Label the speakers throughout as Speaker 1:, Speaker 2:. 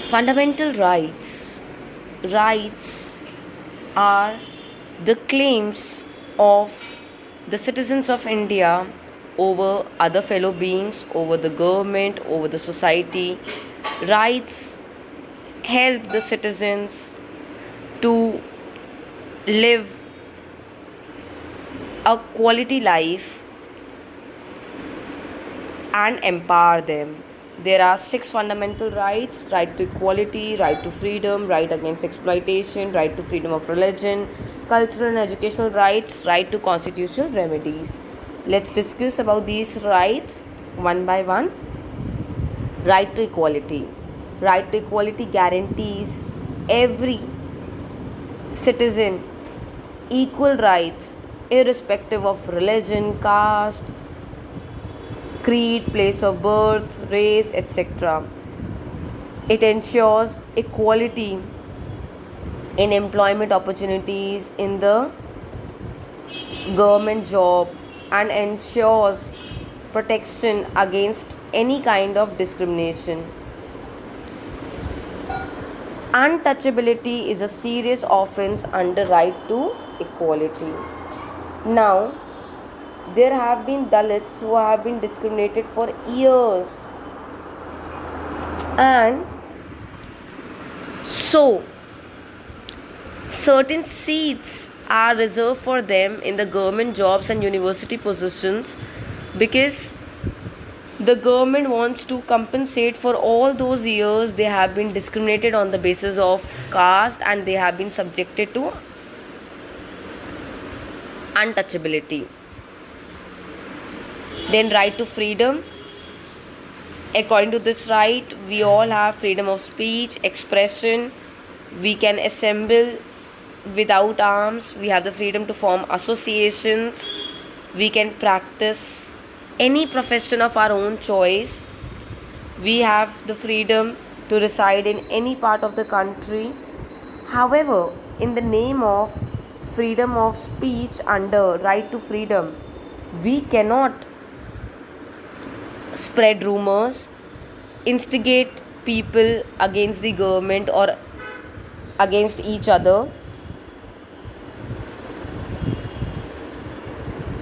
Speaker 1: Fundamental rights. Rights are the claims of the citizens of India over other fellow beings, over the government, over the society. Rights help the citizens to live a quality life and empower them. There are six fundamental rights: right to equality, right to freedom, right against exploitation, right to freedom of religion, cultural and educational rights, right to constitutional remedies. Let's discuss about these rights one by one. Right to equality. Right to equality guarantees every citizen equal rights irrespective of religion, caste, creed, place of birth, race, etc. It ensures equality in employment opportunities in the government job and ensures protection against any kind of discrimination. Untouchability is a serious offense under right to equality. Now, there have been Dalits who have been discriminated for years, and so certain seats are reserved for them in the government jobs and university positions because the government wants to compensate for all those years they have been discriminated on the basis of caste and they have been subjected to untouchability. Then right to freedom. According to this right, we all have freedom of speech, expression. We can assemble without arms. We have the freedom to form associations. We can practice any profession of our own choice. We have the freedom to reside in any part of the country. However, in the name of freedom of speech under right to freedom, we cannot spread rumors, instigate people against the government or against each other.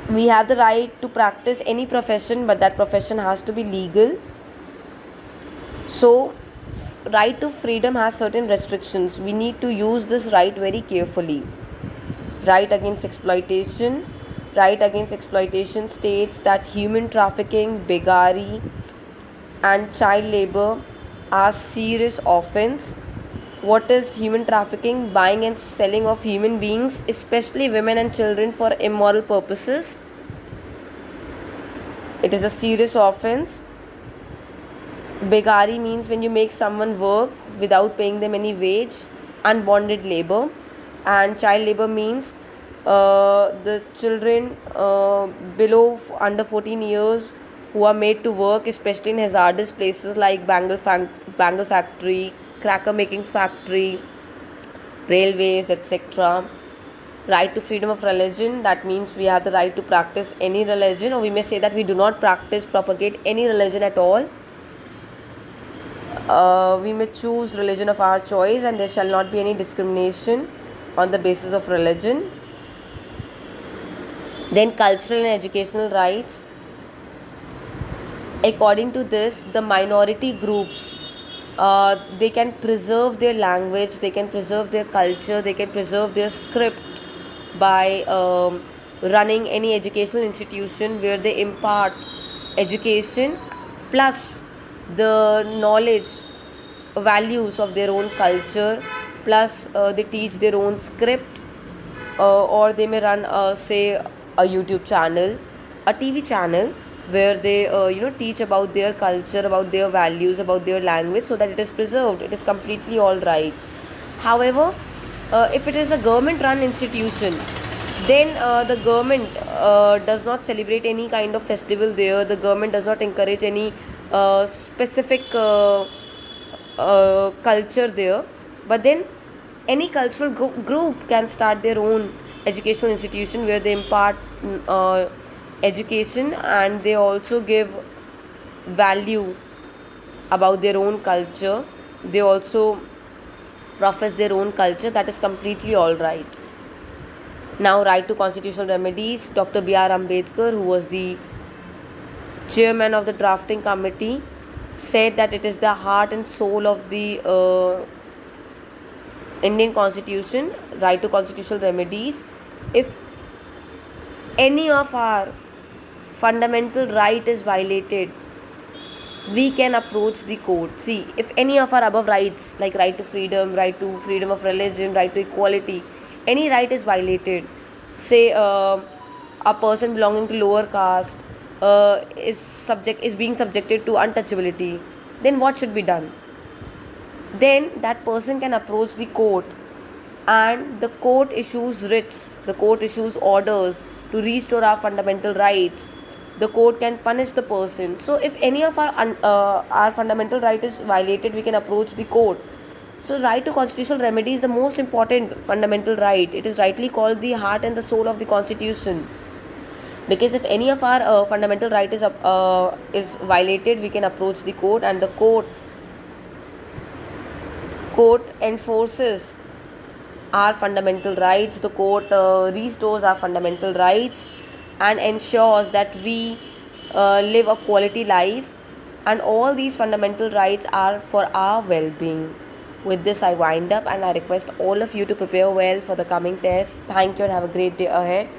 Speaker 1: We have the right to practice any profession, but that profession has to be legal. So, right to freedom has certain restrictions. We need to use this right very carefully. Right against exploitation. Right against exploitation states that human trafficking, beggary, and child labor are serious offense. What is human trafficking? Buying and selling of human beings, especially women and children, for immoral purposes. It is a serious offense. Beggary means when you make someone work without paying them any wage, unbonded labor. And child labor means the children below under 14 years who are made to work, especially in hazardous places like bangle factory, cracker making factory, railways, etc. Right to freedom of religion, that means we have the right to practice any religion, or we may say that we do not practice, propagate any religion at all. We may choose religion of our choice and there shall not be any discrimination on the basis of religion. Then cultural and educational rights. According to this, the minority groups, they can preserve their language, they can preserve their culture, they can preserve their script by running any educational institution where they impart education plus the knowledge, values of their own culture, plus they teach their own script, or they may run say a YouTube channel, a TV channel where they teach about their culture, about their values, about their language, so that it is preserved. It is completely all right. However, if it is a government run institution, then the government does not celebrate any kind of festival there. The government does not encourage any specific culture there, but then any cultural group can start their own educational institution where they impart education and they also give value about their own culture. they also profess their own culture. That is completely all right. Now, right to constitutional remedies. Dr. B.R. Ambedkar, who was the chairman of the drafting committee, said that it is the heart and soul of the Indian constitution, right to constitutional remedies. If any of our fundamental right is violated, we can approach the court. See, if any of our above rights, like right to freedom of religion, right to equality, any right is violated, say a person belonging to lower caste is being subjected to untouchability, then what should be done? Then that person can approach the court, and the court issues writs, the court issues orders to restore our fundamental rights. The court can punish the person. So if any of our fundamental right is violated, we can approach the court. So right to constitutional remedy is the most important fundamental right. It is rightly called the heart and the soul of the constitution, because if any of our fundamental right is violated, we can approach the court, and the court enforces our fundamental rights. The court restores our fundamental rights and ensures that we live a quality life, and all these fundamental rights are for our well-being. With this, I wind up, and I request all of you to prepare well for the coming test. Thank you and have a great day ahead.